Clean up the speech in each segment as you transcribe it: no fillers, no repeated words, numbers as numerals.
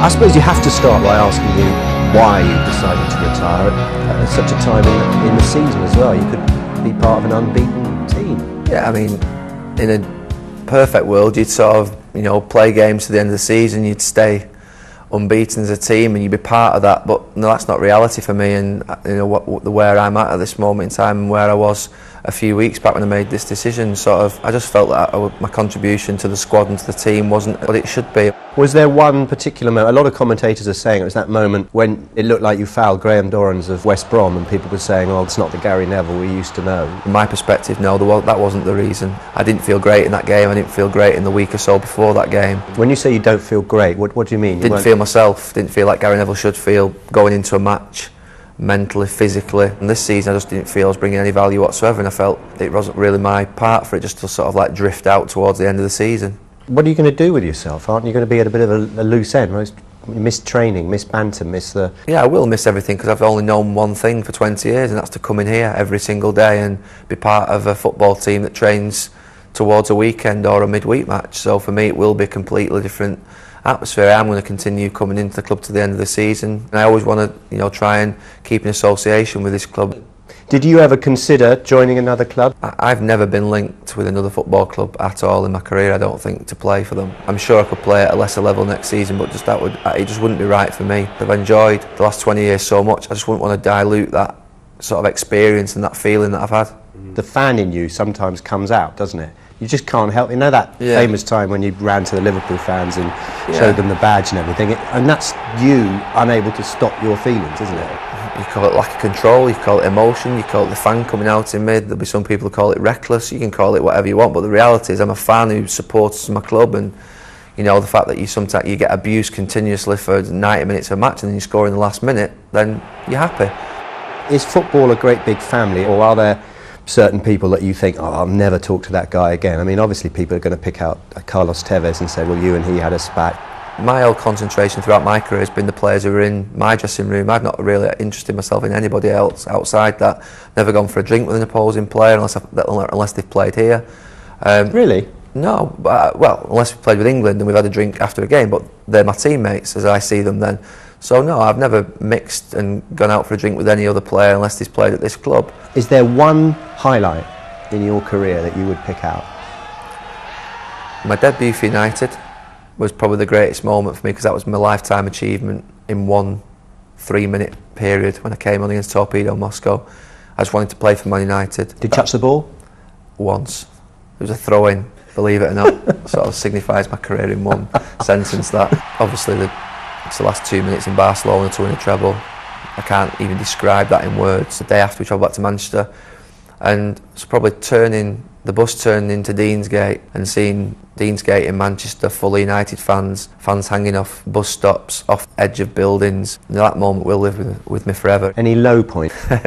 I suppose you have to start by asking you why you decided to retire at such a time in the season as well. You could be part of an unbeaten team. Yeah, I mean, in a perfect world, you'd sort of, you know, play games to the end of the season, you'd stay unbeaten as a team and you'd be part of that, but no, that's not reality for me. And you know where I'm at this moment in time and where I was a few weeks back when I made this decision, sort of, I just felt that my contribution to the squad and to the team wasn't what it should be. Was there one particular moment? A lot of commentators are saying it was that moment when it looked like you fouled Graham Dorrans of West Brom, and people were saying, "Oh, it's not the Gary Neville we used to know." From my perspective, no, that wasn't the reason. I didn't feel great in that game. I didn't feel great in the week or so before that game. When you say you don't feel great, what do you mean? Didn't feel myself. Didn't feel like Gary Neville should feel going into a match, mentally, physically. And this season I just didn't feel I was bringing any value whatsoever, and I felt it wasn't really my part for it just to sort of like drift out towards the end of the season. What are you going to do with yourself? Aren't you going to be at a bit of a loose end? Miss training, miss banter, miss the... Yeah, I will miss everything because I've only known one thing for 20 years, and that's to come in here every single day and be part of a football team that trains towards a weekend or a midweek match. So for me it will be a completely different atmosphere. I'm going to continue coming into the club to the end of the season, and I always want to, you know, try and keep an association with this club. Did you ever consider joining another club? I've never been linked with another football club at all in my career, I don't think, to play for them. I'm sure I could play at a lesser level next season, but it just wouldn't be right for me. I've enjoyed the last 20 years so much, I just wouldn't want to dilute that sort of experience and that feeling that I've had. The fan in you sometimes comes out, doesn't it? You just can't help. You know that famous time when you ran to the Liverpool fans and showed them the badge and everything, and that's you unable to stop your feelings, isn't it? You call it lack of control, you call it emotion, you call it the fan coming out in me. There'll be some people who call it reckless, you can call it whatever you want, but the reality is I'm a fan who supports my club, and you know, the fact that sometimes you get abused continuously for 90 minutes of a match and then you score in the last minute, then you're happy. Is football a great big family, or are there certain people that you think, oh, I'll never talk to that guy again? I mean, obviously people are going to pick out Carlos Tevez and say, well, you and he had a spat. My whole concentration throughout my career has been the players who are in my dressing room. I've not really interested myself in anybody else outside that. Never gone for a drink with an opposing player unless they've played here. Really? No, well, unless we've played with England and we've had a drink after a game, but they're my teammates as I see them then. So no, I've never mixed and gone out for a drink with any other player unless he's played at this club. Is there one highlight in your career that you would pick out? My debut for United was probably the greatest moment for me because that was my lifetime achievement in one 3-minute period when I came on against Torpedo Moscow. I just wanted to play for Man United. Did you touch the ball? Once. It was a throw-in, believe it or not. Sort of signifies my career in one sentence, that. Obviously it's the last 2 minutes in Barcelona to win a treble. I can't even describe that in words. The day after we travelled back to Manchester, and it's probably the bus turning into Deansgate and seeing Deansgate in Manchester full of United fans hanging off bus stops, off the edge of buildings. And that moment will live with me forever. Any low point? There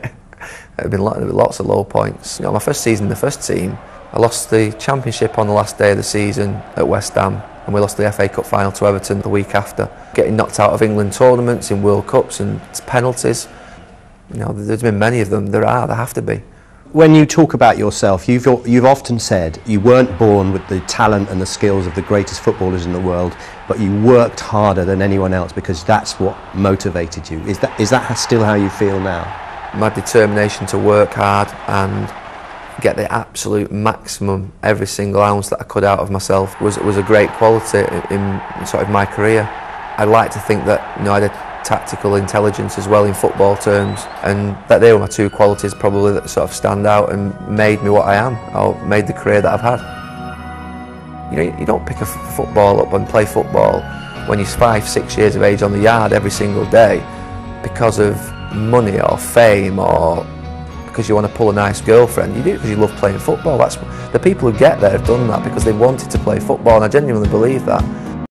have been lots of low points. You know, my first season in the first team, I lost the championship on the last day of the season at West Ham, and we lost the FA Cup final to Everton the week after. Getting knocked out of England tournaments, in World Cups and penalties. You know, there's been many of them. There have to be. When you talk about yourself, you've often said you weren't born with the talent and the skills of the greatest footballers in the world, but you worked harder than anyone else because that's what motivated you. Is that still how you feel now? My determination to work hard and get the absolute maximum every single ounce that I could out of myself was a great quality in sort of my career. I like to think that, you know, I had tactical intelligence as well in football terms, and that they were my two qualities probably that sort of stand out and made me what I am, or made the career that I've had. You know, you don't pick a football up and play football when you're 5, 6 years of age on the yard every single day because of money or fame or because you want to pull a nice girlfriend. You do it because you love playing football. That's the people who get there have done that because they wanted to play football, and I genuinely believe that.